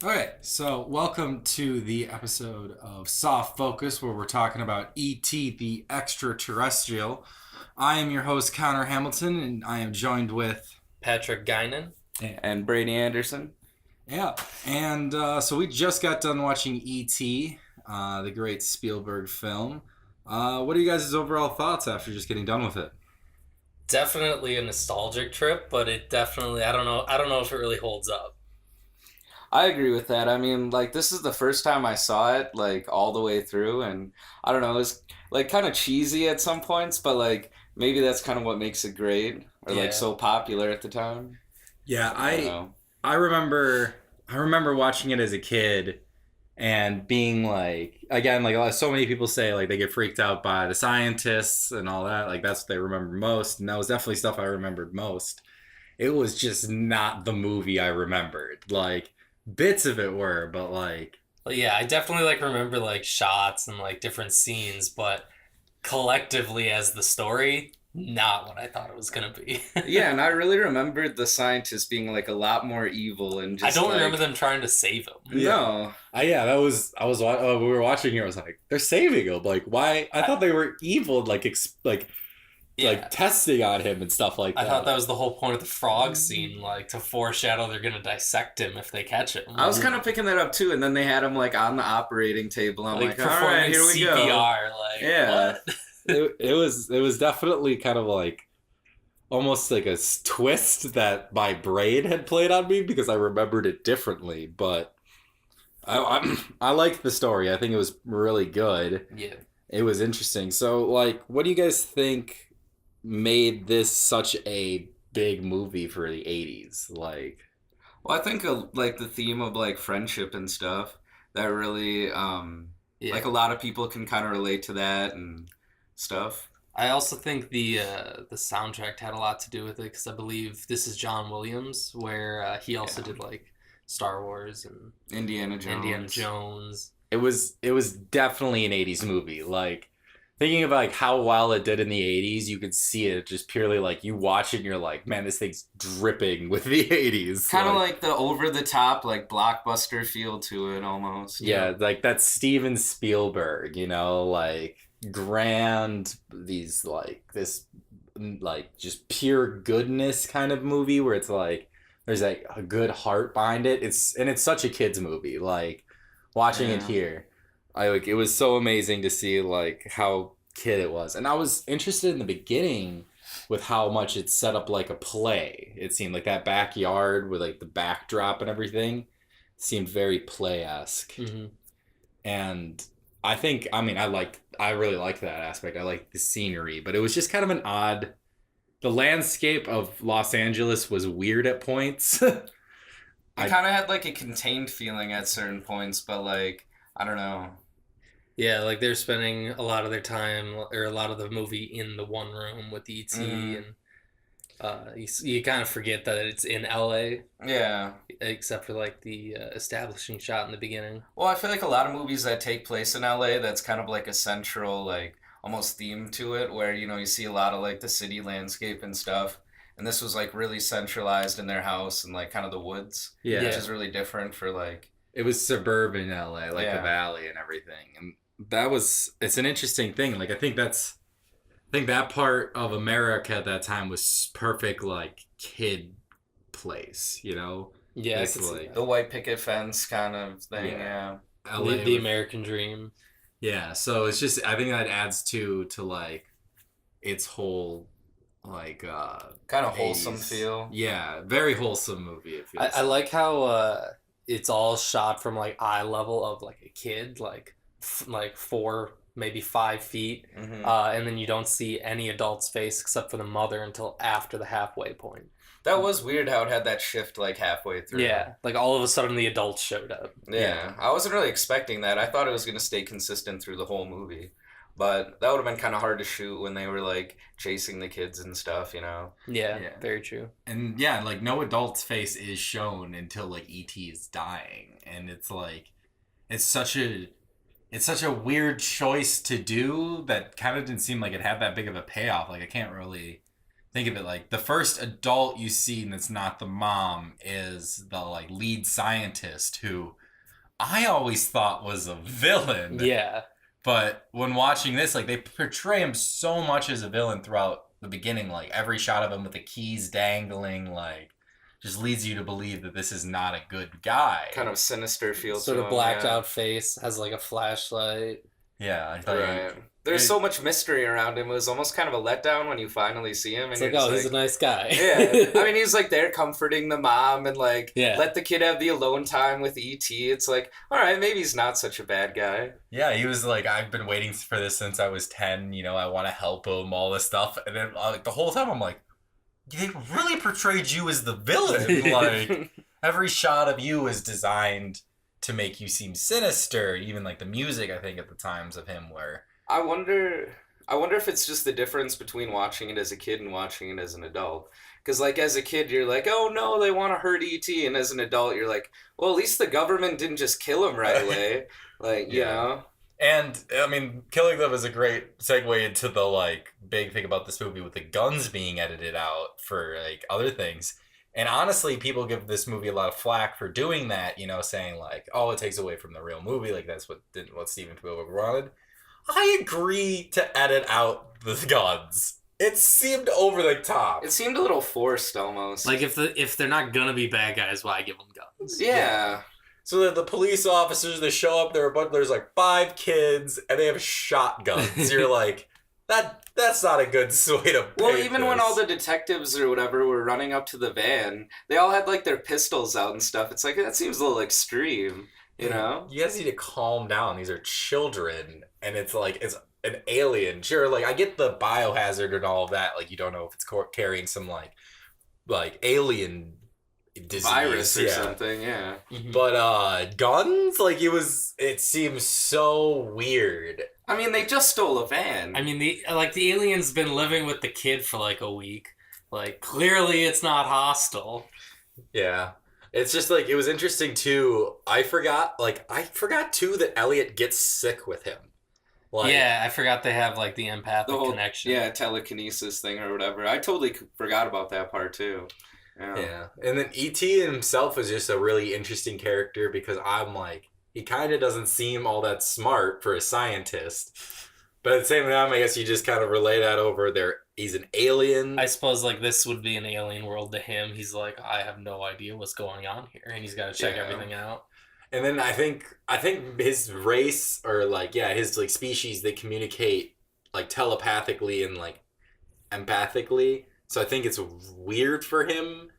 Okay, so welcome to the episode of Soft Focus where we're talking about E.T. the Extra-Terrestrial. I am your host, Connor Hamilton, and I am joined with... Patrick Guinan. And Brady Anderson. Yeah, and so we just got done watching E.T., the great Spielberg film. What are you guys' overall thoughts after just getting done with it? Definitely a nostalgic trip, but it definitely I don't know if it really holds up. I agree with that. I mean, like, this is the first time I saw it, like, all the way through, and I don't know, it's, like, kind of cheesy at some points, but, like, maybe that's kind of what makes it great, or, like, Yeah. so popular at the time. Yeah, I don't know. I remember watching it as a kid and being like, again, like so many people say, like they get freaked out by the scientists and all that, like that's what they remember most, and that was definitely stuff I remembered most. It was just not the movie I remembered. Like bits of it were, but like But yeah, I definitely remember shots and different scenes, but collectively as the story, not what I thought it was gonna be. Yeah, and I really remembered the scientists being, like, a lot more evil and I just, don't like... remember them trying to save him. No. yeah, we were watching here. I was like, they're saving him. Like why? I thought they were evil. Yeah. Testing on him and stuff like that. I thought that was the whole point of the frog scene, to foreshadow they're gonna dissect him if they catch him. I was kind of picking that up, too, and then they had him, like, on the operating table. I'm like, all performing right, here we CPR, go. Yeah. what? It was definitely kind of like almost like a twist that my brain had played on me because I remembered it differently. But I liked the story. I think it was really good. Yeah. It was interesting. So, like, what do you guys think made this such a big movie for the 80s? Like, Well, I think, like, the theme of, like, friendship and stuff, that really, Yeah. like, a lot of people can kind of relate to that and stuff. I also think the soundtrack had a lot to do with it because I believe this is John Williams, where he also did Star Wars and Indiana Jones. Indiana Jones. it was definitely an 80s movie. Like, thinking about like how well it did in the 80s, you could see it just purely like you watch it and you're like, man, this thing's dripping with the 80s. Kind of like the over-the-top, like, blockbuster feel to it, almost. Yeah, like that's Steven Spielberg, like grand, these like this like just pure goodness kind of movie where it's like there's like a good heart behind it. It's such a kids movie. Like watching it Yeah. here, it was so amazing to see like how kid it was. And I was interested in the beginning with how much it set up like a play. It seemed like that backyard with like the backdrop and everything seemed very play-esque. Mm-hmm. And I really liked that aspect. I liked the scenery, but it was just kind of an odd. The landscape of Los Angeles was weird at points. It kind of had, like, a contained feeling at certain points, but, like, I don't know. Yeah, they're spending a lot of their time or a lot of the movie in the one room with E.T. Mhm. and you kind of forget that it's in L.A. Yeah. except for the establishing shot in the beginning. Well, I feel like a lot of movies that take place in LA, that's kind of like a central, like, almost theme to it, where, you see a lot of, like, the city landscape and stuff. And this was, like, really centralized in their house and, like, kind of the woods. Yeah. Which is really different for, like... It was suburban LA, like the Yeah. valley and everything. And it's an interesting thing. Like, I think that part of America at that time was perfect, like, kid place, Yeah, I It's could see like- that. The white picket fence kind of thing, Yeah. yeah. LA the with- American dream. Yeah, so it's just I think that adds to like its whole like Kind of wholesome 80s. feel. Yeah, very wholesome movie. It feels. I like how it's all shot from eye level of a kid, like 4 maybe 5 feet, Mhm. and then you don't see any adult's face except for the mother until after the halfway point. That was weird how it had that shift, like, halfway through. Yeah, all of a sudden the adults showed up. Yeah, I wasn't really expecting that. I thought it was going to stay consistent through the whole movie. But that would have been kind of hard to shoot when they were, like, chasing the kids and stuff, Yeah, Yeah. very true. And yeah, like no adult's face is shown until like E.T. is dying, and it's like it's such a weird choice to do that kind of didn't seem like it had that big of a payoff. Like I can't really think of it like the first adult you see that's not the mom is the like lead scientist who I always thought was a villain. Yeah. But when watching this, like they portray him so much as a villain throughout the beginning, like every shot of him with the keys dangling, like just leads you to believe that this is not a good guy. Kind of sinister feel Sort to of him, blacked yeah. out face, has like a flashlight. Yeah, I thought Right. There's so much mystery around him. It was almost kind of a letdown when you finally see him. And It's you're like, just oh, he's a nice guy. yeah. I mean, he's like there comforting the mom and like Yeah. let the kid have the alone time with E.T. It's like, all right, maybe he's not such a bad guy. yeah, he was like, I've been waiting for this since I was 10. You know, I want to help him, all this stuff. And then like the whole time I'm like, they really portrayed you as the villain. Like every shot of you is designed to make you seem sinister. Even like the music, I think at the times of him were. I wonder if it's just the difference between watching it as a kid and watching it as an adult. Because, like, as a kid, you're like, oh, no, they want to hurt E.T. And as an adult, you're like, well, at least the government didn't just kill him right away. Like, you know? And, I mean, killing them is a great segue into the, like, big thing about this movie with the guns being edited out for, like, other things. And honestly, people give this movie a lot of flack for doing that, you know, saying, like, oh, it takes away from the real movie. Like, that's what Steven Spielberg wanted. I agree to edit out the guns. It seemed over the top. It seemed a little forced almost. Like if they're not gonna be bad guys, why give them guns? yeah. So that the police officers, they show up, there's like 5 kids, and they have shotguns. You're like, that's not a good way to Well, paint even when this. all the detectives or whatever were running up to the van, they all had like their pistols out and stuff. It's like, that seems a little extreme, you know? You guys need to calm down. These are children, and it's like, it's an alien. Sure, like, I get the biohazard and all of that. Like, you don't know if it's carrying some, like alien disease. Virus or yeah. something, yeah. But, guns? Like, it seems so weird. I mean, they just stole a van. I mean, the alien's been living with the kid for like a week. Like, clearly it's not hostile. Yeah. It's just like, it was interesting too. I forgot too that Elliot gets sick with him. Like, Yeah, I forgot they have like the empathic the whole connection. yeah, telekinesis thing or whatever. I totally forgot about that part too. Yeah. And then E.T. himself is just a really interesting character because I'm like, he kind of doesn't seem all that smart for a scientist. But at the same time, I guess you just kind of relay that over there. He's an alien. I suppose like this would be an alien world to him. He's like, I have no idea what's going on here, and he's got to check Yeah. everything out. And then I think his race or like, yeah, his like species, they communicate like telepathically and like empathically. So I think it's weird for him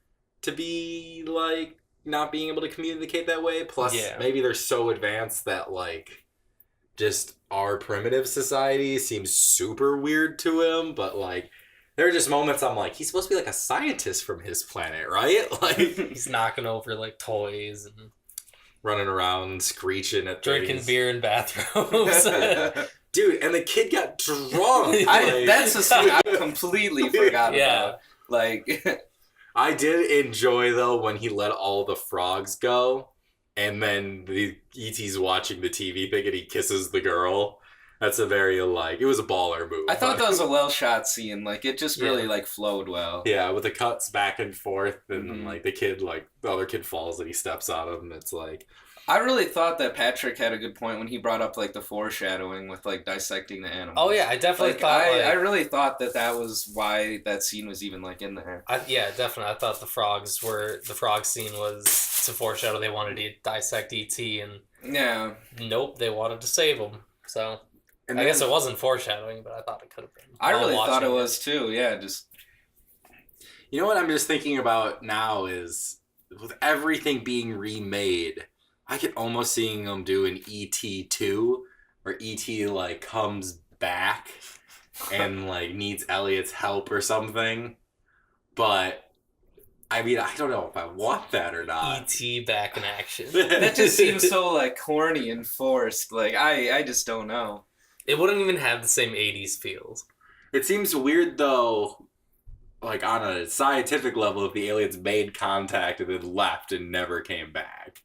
to be like not being able to communicate that way. Plus, Yeah. maybe they're so advanced that like just our primitive society seems super weird to him. But like, there are just moments I'm like, he's supposed to be like a scientist from his planet, right? Like He's knocking over like toys and running around screeching at drinking things. beer in bathrooms. Dude, and the kid got drunk. That's a scene I completely forgot Yeah. about. Like, I did enjoy though when he let all the frogs go, and then the E.T.'s watching the TV thing and he kisses the girl. That's a very like, it was a baller move. I thought that was a well shot scene. Like, it just really Yeah. like flowed well. Yeah, with the cuts back and forth, and then Mhm. like the other kid falls and he steps on him. It's like, I really thought that Patrick had a good point when he brought up like the foreshadowing with like dissecting the animals. Oh yeah, I definitely Like, thought. I really thought that was why that scene was even like in there. Yeah, definitely. I thought the frog scene was to foreshadow they wanted to dissect ET, and Yeah. nope, they wanted to save him. So and I then- guess it wasn't foreshadowing, but I thought it could have been. I While really thought it watching was too. Yeah, just You know what I'm just thinking about now is with everything being remade, I could almost seeing them do an E.T. 2 where E.T. like comes back and like needs Elliot's help or something. But I mean, I don't know if I want that or not. ET back in action. that just seems so like corny and forced. Like I just don't know. It wouldn't even have the same 80s feels. It seems weird though, like on a scientific level, if the aliens made contact and then left and never came back.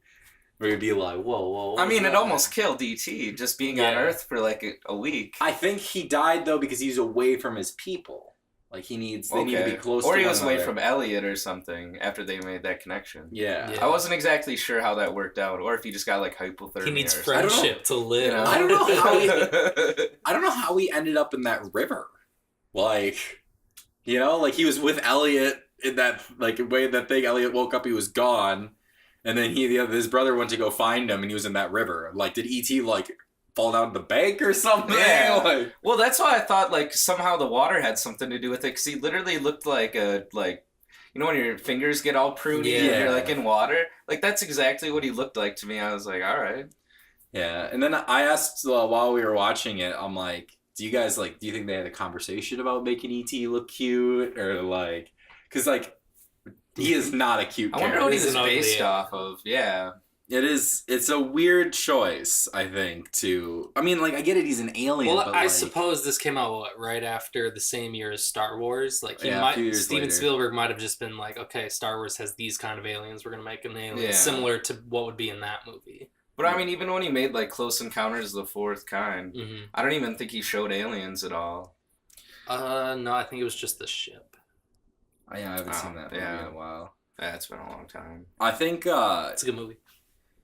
We'd be like, whoa. I mean, what's it that? almost killed E.T. just being on Yeah. Earth for like a week. I think he died though because he was away from his people. Like they need to be close to or one he was away another. from Elliot or something after they made that connection. Yeah. Yeah. I wasn't exactly sure how that worked out, or if he just got like hypothermia. He needs or something. friendship to live. You know? I don't know how I don't know how he ended up in that river. Like, you know, like he was with Elliot in that like way that thing. Elliot woke up, he was gone, and then his brother went to go find him, and he was in that river. Like, did E.T. like fall down the bank or something? Yeah. Like, Well, that's why I thought like somehow the water had something to do with it, because he literally looked like you know when your fingers get all pruny and Yeah. you're like in water. Like that's exactly what he looked like to me. I was like, all right. yeah. And then I asked while we were watching it, I'm like, do you guys do you think they had a conversation about making E.T. look cute or like, because like he is not a cute I character. wonder what he He's was an ugly based alien. off of. Yeah. It's a weird choice, I think, I mean, like, I get it, he's an alien, Well, but I like, suppose this came out right after the same year as Star Wars. Like a few years Steven later. Spielberg might have just been like, okay, Star Wars has these kind of aliens. We're gonna make an alien Yeah. similar to what would be in that movie. But I mean, even when he made like Close Encounters of the Fourth Kind, Mm-hmm. I don't even think he showed aliens at all. No, I think it was just the ship. I haven't seen that movie yeah. in a while. That's been a long time. I think, It's a good movie.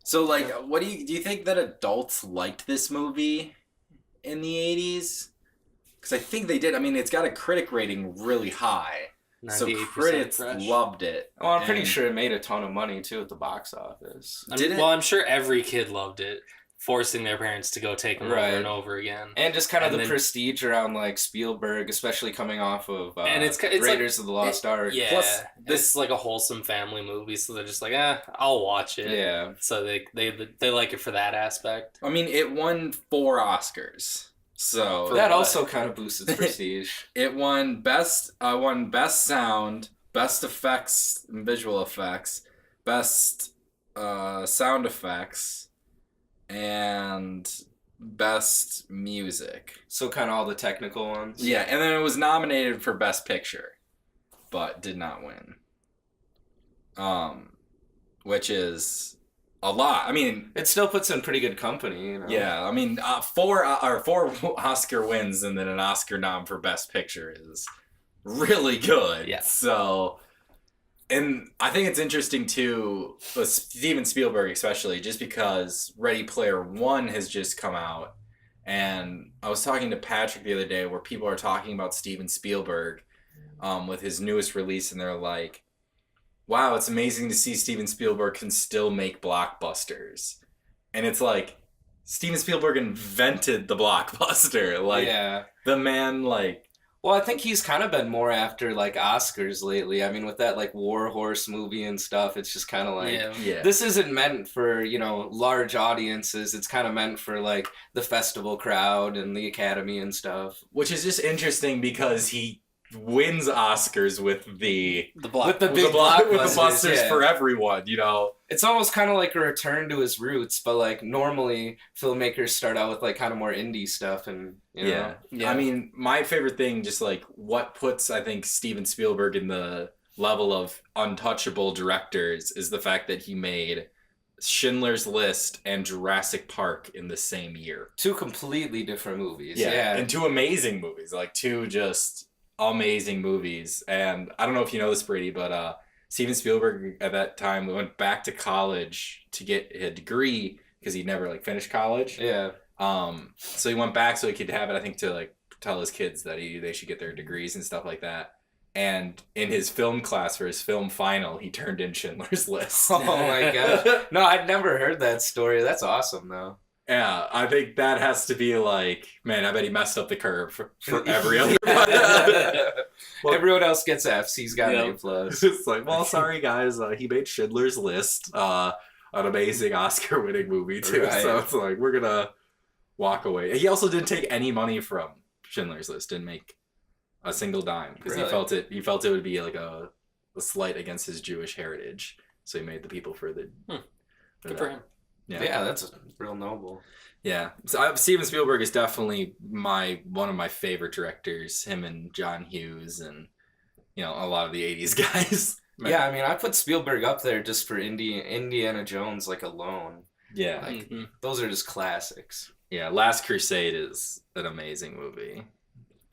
so, like, what do you think that adults liked this movie in the 80s? Because I think they did. I mean, it's got a critic rating really high. So 98% critics fresh. loved it. Well, I'm pretty And- sure it made a ton of money too at the box office. Did it? Well, I'm sure every kid loved it, forcing their parents to go take them Right. over and over again. And just kind of And the then- prestige around like Spielberg, especially coming off of And it's like- Raiders of the Lost Ark. Yeah, Plus, this is like a wholesome family movie, so they're just like, I'll watch it. Yeah. So they like it for that aspect. I mean, it won 4 Oscars. So For That what? also kind of boosts its prestige. it won best sound, best effects and visual effects, best sound effects, and best music. So kind of all the technical ones. Yeah, and then it was nominated for best picture, but did not win. Which is a lot. I mean, It still puts in pretty good company, you know? yeah. I mean, 4 Oscar wins and then an Oscar nom for best picture is really good. Yeah. So, and I think it's interesting too, with Steven Spielberg especially, just because Ready Player One has just come out, and I was talking to Patrick the other day where people are talking about Steven Spielberg, with his newest release, and they're like, "Wow, it's amazing to see Steven Spielberg can still make blockbusters," and it's like Steven Spielberg invented the blockbuster, like Yeah. the man, like. Well, I think he's kind of been more after like Oscars lately. I mean, with that like War Horse movie and stuff, it's just kind of like Yeah. this isn't meant for, you know, large audiences. It's kind of meant for like the festival crowd and the Academy and stuff. Which is just interesting because he wins Oscars with the With the big with the blockbusters, busters yeah. for everyone, you know. It's almost kind of like a return to his roots, but like normally filmmakers start out with like kind of more indie stuff and you know. Yeah. I mean, my favorite thing, just like what puts, I think, Steven Spielberg in the level of untouchable directors is the fact that he made Schindler's List and Jurassic Park in the same year. 2 completely different movies. And 2 amazing movies, like 2 just amazing movies. And I don't know if you know this, Brady, but Steven Spielberg at that time went back to college to get a degree because he'd never like finished college. Yeah. So he went back so he could have it, I think, to like tell his kids that they should get their degrees and stuff like that. And in his film class for his film final, he turned in Schindler's List. Oh my god. No, I'd never heard that story. That's awesome though. Yeah, I think that has to be like, man, I bet he messed up the curve for every other. Well, Everyone else gets F's. He's got Yeah. an A+. it's like, well, sorry guys, he made Schindler's List, an amazing Oscar-winning movie too. Right. So it's like we're gonna walk away. He also didn't take any money from Schindler's List. Didn't make a single dime because Really? he felt it would be like a slight against his Jewish heritage. So he made the people for the. Good for him. Yeah, that's real noble. Yeah, so Steven Spielberg is definitely one of my favorite directors. Him and John Hughes, and you know a lot of the '80s guys. Yeah, I mean, I put Spielberg up there just for Indiana Jones, like alone. Yeah, Like Mhm. those are just classics. yeah. Last Crusade is an amazing movie.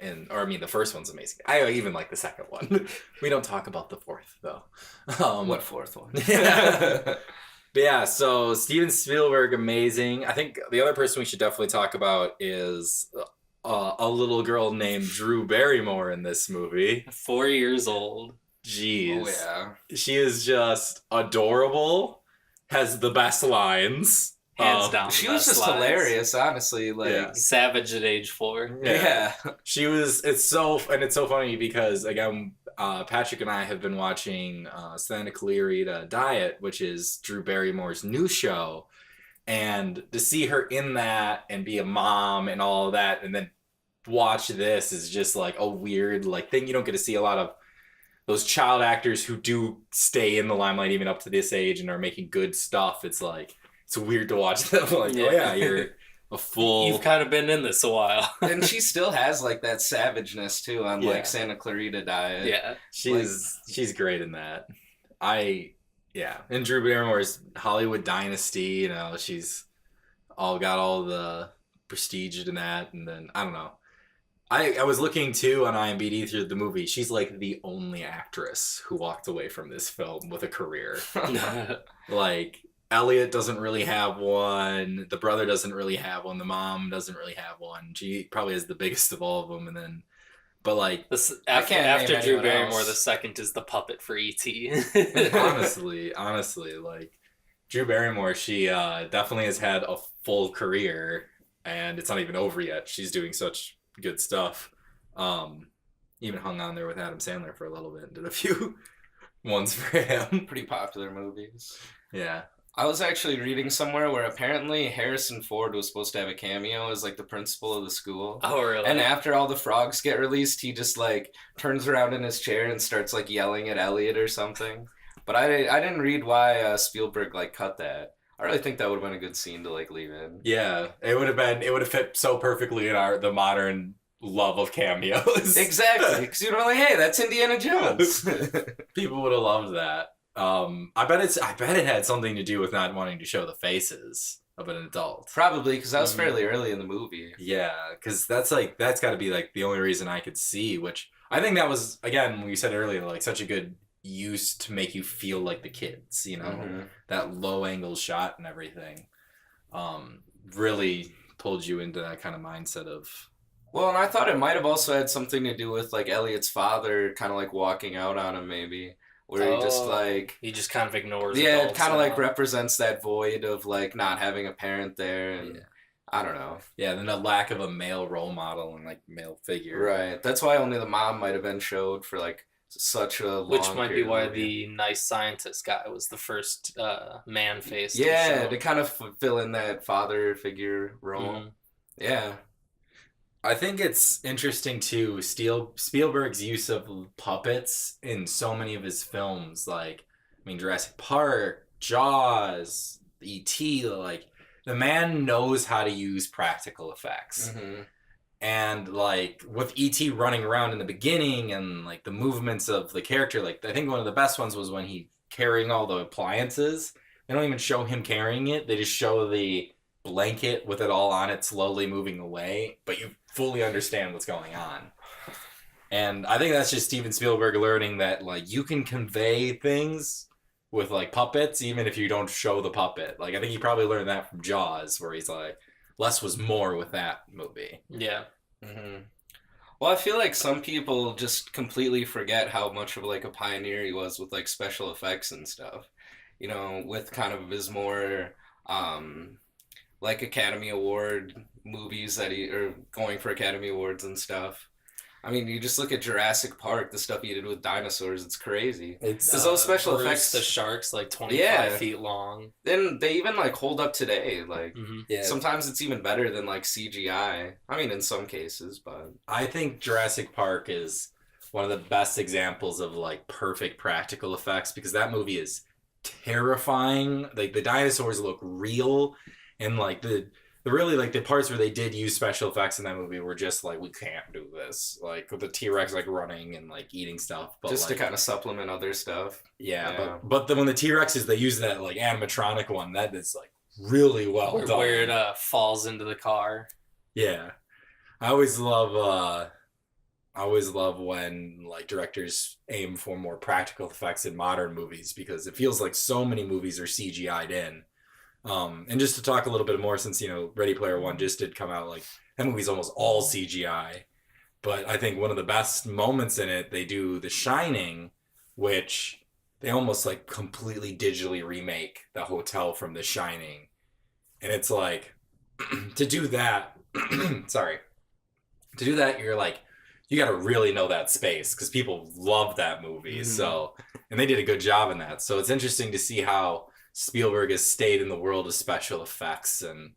the first one's amazing. I even like the second one. We don't talk about the fourth though. What fourth one? Yeah. But yeah, so Steven Spielberg, amazing. I think the other person we should definitely talk about is a little girl named Drew Barrymore in this movie. 4 years old. Jeez. Oh yeah. She is just adorable, has the best lines. Hands down. She the was best just lines. hilarious, honestly. Like, Yeah. Savage at age 4. yeah. It's so funny because, again, Patrick and I have been watching Santa Clarita Diet, which is Drew Barrymore's new show. And to see her in that and be a mom and all of that, and then watch this is just like a weird thing. You don't get to see a lot of those child actors who do stay in the limelight even up to this age and are making good stuff. It's like, it's weird to watch them like, oh yeah, you're a full... You've kind of been in this a while. And she still has like that savageness too on Yeah. like Santa Clarita Diet. Yeah. She's great in that. And Drew Barrymore's Hollywood Dynasty, she's got all the prestige in that, and then I don't know. I was looking too on IMDb through the movie. She's like the only actress who walked away from this film with a career. Like Elliot doesn't really have one. The brother doesn't really have one. The mom doesn't really have one. She probably is the biggest of all of them. And then, but like after name Drew anyone Barrymore, else. the second is the puppet for E.T. honestly, like Drew Barrymore, she definitely has had a full career, and it's not even over yet. She's doing such good stuff. Even hung on there with Adam Sandler for a little bit and did a few ones for him. Pretty popular movies. Yeah. I was actually reading somewhere where apparently Harrison Ford was supposed to have a cameo as like the principal of the school. Oh, really? And after all the frogs get released, he just like turns around in his chair and starts like yelling at Elliot or something. But I didn't read why Spielberg like cut that. I really think that would have been a good scene to like leave in. Yeah, it would have fit so perfectly in the modern love of cameos. Exactly, because you'd be like, hey, that's Indiana Jones. People would have loved that. I bet it had something to do with not wanting to show the faces of an adult. Probably, because that was fairly early in the movie. Yeah, because that's got to be like the only reason I could see, which I think that was, again, we said earlier, like such a good use to make you feel like the kids, that low angle shot and everything, really pulled you into that kind of mindset of. Well, and I thought it might have also had something to do with like Elliot's father kind of like walking out on him maybe. Where he just like... He just kind of ignores Yeah, it adults kind of now. like represents that void of like not having a parent there and... Yeah. I don't know. Yeah, then a lack of a male role model and like male figure. Right. That's why only the mom might have been showed for like such a long Which might be period why of movie. the nice scientist guy was the first man face. Yeah, to to kind of fill in that father figure role. Mhm. Yeah. I think it's interesting too, Spielberg's use of puppets in so many of his films, like, Jurassic Park, Jaws, E.T., like, the man knows how to use practical effects. Mm-hmm. And, like, with E.T. running around in the beginning and, like, the movements of the character, like, I think one of the best ones was when he carrying all the appliances. They don't even show him carrying it. They just show the blanket with it all on it slowly moving away, but you fully understand what's going on. And I think that's just Steven Spielberg learning that like you can convey things with like puppets even if you don't show the puppet. Like I think he probably learned that from Jaws, where he's like less was more with that movie. Yeah. Mm-hmm. Well, I feel like some people just completely forget how much of like a pioneer he was with like special effects and stuff. With kind of his more like Academy Award movies or going for Academy Awards and stuff. I mean, you just look at Jurassic Park, the stuff he did with dinosaurs, it's crazy. It's those special Bruce effects, the shark's like 25 Yeah. feet long. then they even like hold up today. Like yeah. sometimes it's even better than like CGI. I mean, in some cases, but I think Jurassic Park is one of the best examples of like perfect practical effects because that movie is terrifying. Like the dinosaurs look real, and like the really like the parts where they did use special effects in that movie were just like we can't do this, like with the T-Rex like running and like eating stuff, but just like, to kind of supplement other stuff. yeah, Yeah. but then when the T-Rexes they use that like animatronic one that is like really well done. Where it falls into the car. Yeah, I always love I always love when like directors aim for more practical effects in modern movies because it feels like so many movies are CGI'd in. And just to talk a little bit more, since Ready Player One just did come out, like that movie's almost all CGI. But I think one of the best moments in it, they do The Shining, which they almost like completely digitally remake the hotel from The Shining, and it's like to do that. Sorry, to do that, you're like you got to really know that space because people love that movie. So, and they did a good job in that. So it's interesting to see how Spielberg has stayed in the world of special effects and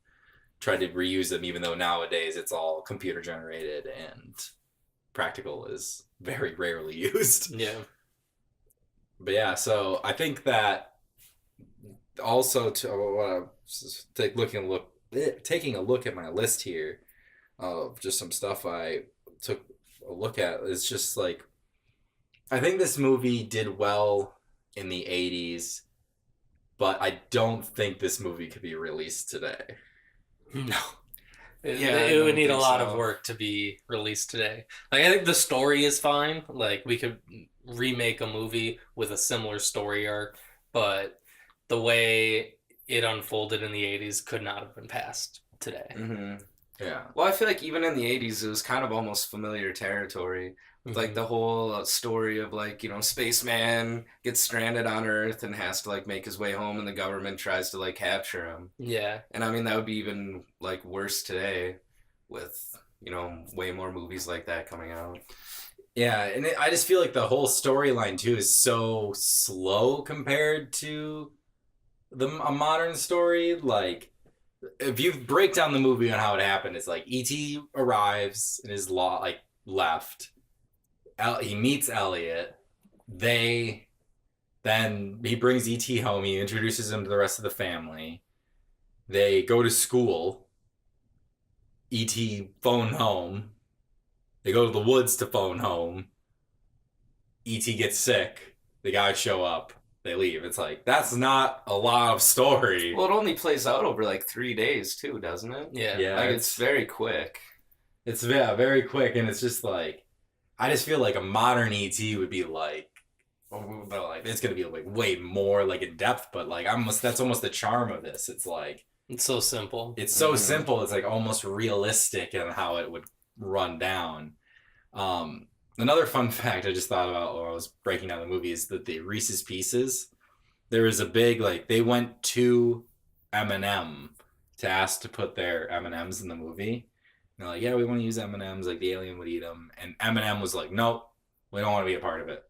tried to reuse them, even though nowadays it's all computer generated and practical is very rarely used. Yeah. But yeah, so I think that also to taking a look at my list here of just some stuff I took a look at is just like I think this movie did well in the 80s, but I don't think this movie could be released today. No. Yeah, It would need a think lot so. of work to be released today. Like, I think the story is fine. Like, we could remake a movie with a similar story arc, but the way it unfolded in the 80s could not have been passed today. Mm-hmm. Yeah. Well, I feel like even in the 80s, it was kind of almost familiar territory. Like the whole story of like, spaceman gets stranded on Earth and has to like make his way home and the government tries to like capture him. Yeah. And I mean, that would be even like worse today with, way more movies like that coming out. Yeah, and I just feel like the whole storyline too is so slow compared to a modern story. Like, if you break down the movie on how it happened, it's like E.T. arrives and is left. He meets Elliot. Then he brings E.T. home. He introduces him to the rest of the family. They go to school. E.T. phone home. They go to the woods to phone home. E.T. gets sick. The guys show up. They leave. It's like, that's not a lot of story. Well, it only plays out over like 3 days too, doesn't it? Yeah. Yeah, Like it's very quick. It's very quick, and it's just like, I just feel like a modern ET would be like, it's gonna be like way more like in depth, but like that's almost the charm of this. It's like It's so simple. it's so simple. It's like almost realistic in how it would run down. Another fun fact I just thought about while I was breaking down the movie is that the Reese's Pieces, there was a big like they went to M&M to ask to put their M&Ms in the movie. And they're like, yeah, we want to use M&Ms, like the alien would eat them. And M&M was like, nope, we don't want to be a part of it.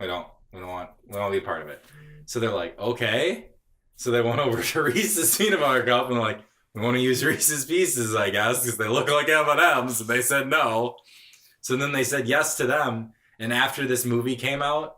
We don't want to be a part of it. So they're like, okay. So they went over to Reese's Peanut Butter Cup and like, we want to use Reese's Pieces, I guess, because they look like M&Ms. And they said no. So then they said yes to them. And after this movie came out,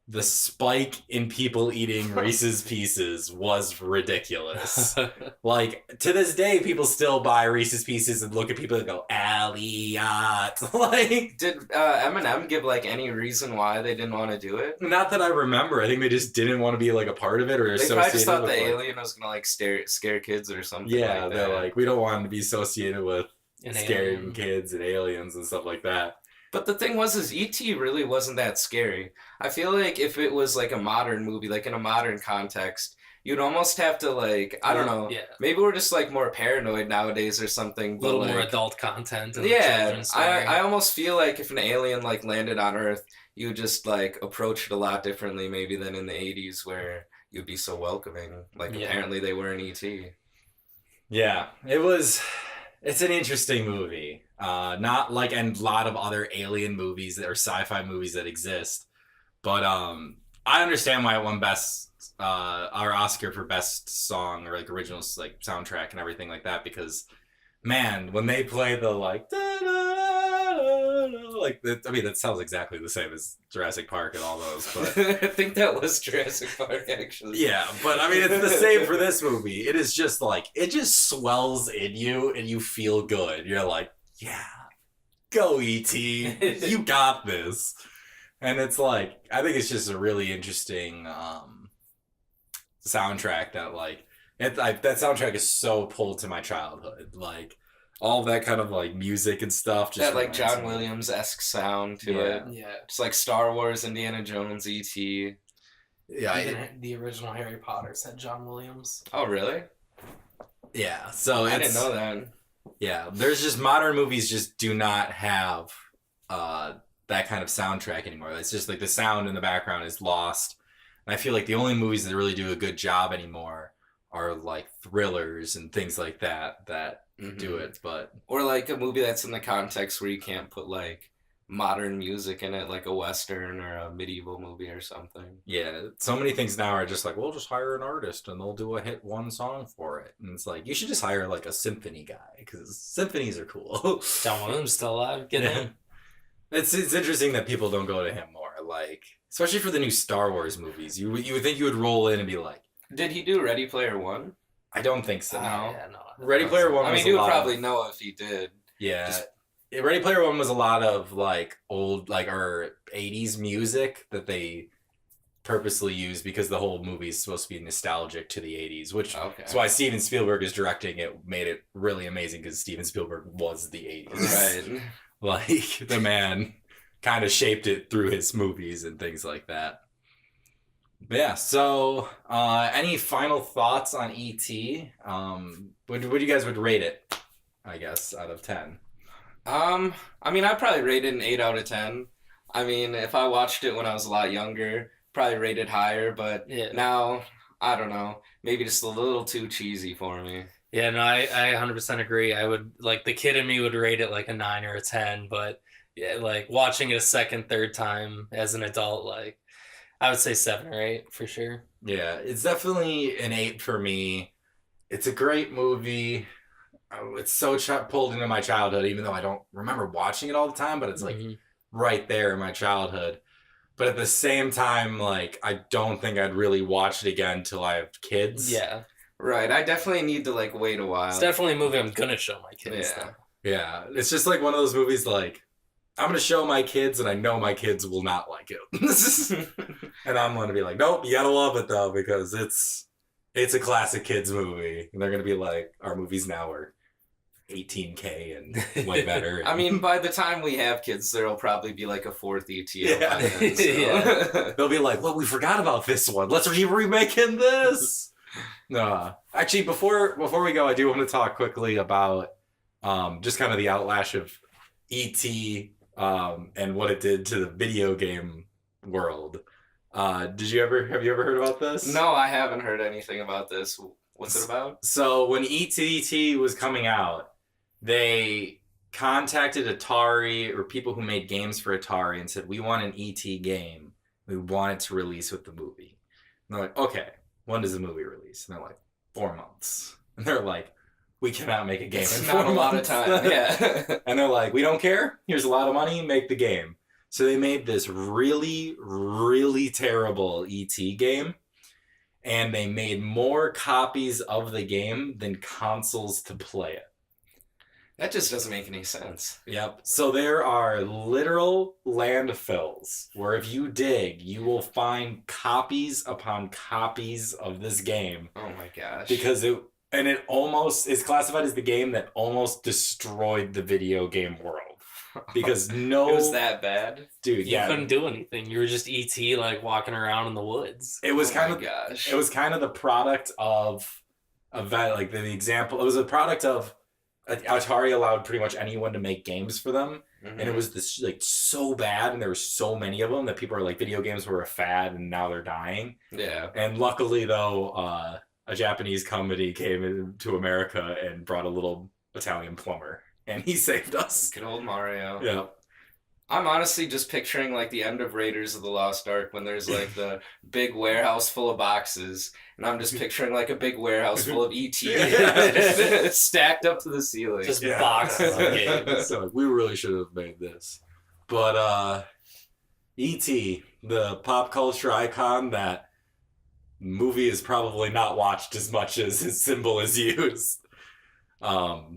the spike in people eating Reese's Pieces was ridiculous. Like, to this day, people still buy Reese's Pieces and look at people and go, Elliot. Like, Did Eminem give like any reason why they didn't want to do it? not that I remember. I think they just didn't want to be like a part of it or They associated probably just thought with the like, alien was gonna like scare kids or something. yeah, like they're that. like, we don't want to be associated with An scaring alien. kids and aliens and stuff like that. But the thing was, is E.T. really wasn't that scary. I feel like if it was like a modern movie, like in a modern context, you'd almost have to like, I don't know, Yeah. maybe we're just like more paranoid nowadays or something. A But little like, more adult content. And yeah, children's story. I almost feel like if an alien like landed on Earth, you would just like approach it a lot differently maybe than in the 80s where you'd be so welcoming. Like Yeah. apparently they were in E.T. Yeah, it's an interesting movie. Not like a lot of other alien movies or sci-fi movies that exist, but I understand why it won our Oscar for best song or like original like soundtrack and everything like that, because man, when they play the like like I mean that sounds exactly the same as Jurassic Park and all those, but I think that was Jurassic Park actually. yeah, but I mean, it's the same for this movie. It is just like, it just swells in you and you feel good. You're like, yeah, go E.T. You got this. And it's like, I think it's just a really interesting soundtrack that like, that soundtrack is so pulled to my childhood. Like, all that kind of like music and stuff. Just That like reminds John me. Williams-esque sound to Yeah. it. Yeah. Just like Star Wars, Indiana Jones, E.T. Yeah, Even the original Harry Potter said John Williams. Oh, really? yeah. So I it's, didn't know that. yeah, there's just modern movies just do not have that kind of soundtrack anymore. It's just like the sound in the background is lost. And I feel like the only movies that really do a good job anymore are like thrillers and things like that do it. But Or like a movie that's in the context where you can't put like modern music in it, like a Western or a medieval movie or something. yeah, so many things now are just like, we'll just hire an artist and they'll do a hit one song for it. And it's like, you should just hire like a symphony guy because symphonies are cool. John Williams still alive. Get him. It's interesting that people don't go to him more, like especially for the new Star Wars movies. You would think you would roll in and be like, Did he do Ready Player One? I don't think so. No. Yeah, no. Ready Player One. I was mean, a you would lot probably of, know if he did. yeah. Just- Ready Player One was a lot of like old like or 80s music that they purposely used because the whole movie is supposed to be nostalgic to the 80s, which Okay. that's why Steven Spielberg is directing it. Made it really amazing because Steven Spielberg was the 80s. Right. Like the man kind of shaped it through his movies and things like that. But yeah, so any final thoughts on E.T.? What you guys would rate it, I guess, out of 10? I mean, I'd probably rate it an 8 out of 10. I mean, if I watched it when I was a lot younger, probably rate it higher, but Yeah. now, I don't know, maybe just a little too cheesy for me. Yeah, no, I 100% agree. I would, like, the kid in me would rate it like a 9 or a 10, but yeah, like watching it a second, third time as an adult, like, I would say 7 or 8 for sure. Yeah, it's definitely an 8 for me. It's a great movie. It's so pulled into my childhood, even though I don't remember watching it all the time, but it's like right there in my childhood. But at the same time, like, I don't think I'd really watch it again until I have kids. Yeah. Right, I definitely need to, like, wait a while. It's definitely a movie I'm going to show my kids, Yeah. though. Yeah, it's just like one of those movies like, I'm going to show my kids and I know my kids will not like it. And I'm going to be like, nope, you got to love it, though, because it's a classic kids movie. And they're going to be like, our movies now are 18K and way better. I mean, by the time we have kids, there'll probably be like a fourth ETO. Yeah. By then, so. Yeah. They'll be like, well, we forgot about this one. Let's keep remaking this. No, actually, before we go, I do want to talk quickly about just kind of the outlash of E.T. And what it did to the video game world. Have you ever heard about this? No, I haven't heard anything about this. What's it about? So when E.T. was coming out, they contacted Atari or people who made games for Atari and said, we want an E.T. game. We want it to release with the movie. And they're like, okay, when does the movie release? And they're like, 4 months. And they're like, we cannot make a game It's in not 4 a lot of months. time. Yeah. And they're like, we don't care. Here's a lot of money. Make the game. So they made this really, really terrible E.T. game. And they made more copies of the game than consoles to play it. That just doesn't make any sense. Yep. So there are literal landfills where if you dig, you will find copies upon copies of this game. Oh my gosh. Because it almost is classified as the game that almost destroyed the video game world. Because It was no, that bad? dude, You yeah, couldn't do anything. You were just E.T. like walking around in the woods. it was Oh kind my of gosh. it was kind of the product of that, like the example. It was a product of Atari allowed pretty much anyone to make games for them, Mhm. and it was this like so bad, and there were so many of them that people are like, video games were a fad, and now they're dying. Yeah. And luckily, though, a Japanese company came into America and brought a little Italian plumber, and he saved us. Good old Mario. Yeah. I'm honestly just picturing like the end of Raiders of the Lost Ark when there's like the big warehouse full of boxes, and I'm just picturing like a big warehouse full of ET stacked up to the ceiling. Just Yeah. boxes of games. So we really should have made this. But E.T., the pop culture icon, that movie is probably not watched as much as his symbol is used. But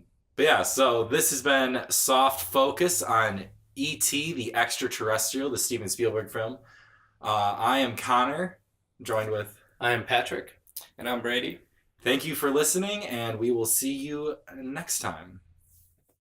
yeah, so this has been Soft Focus on E.T. the Extra-Terrestrial, the Steven Spielberg film. I am Connor, joined with... I am Patrick. And I'm Brady. Thank you for listening, and we will see you next time.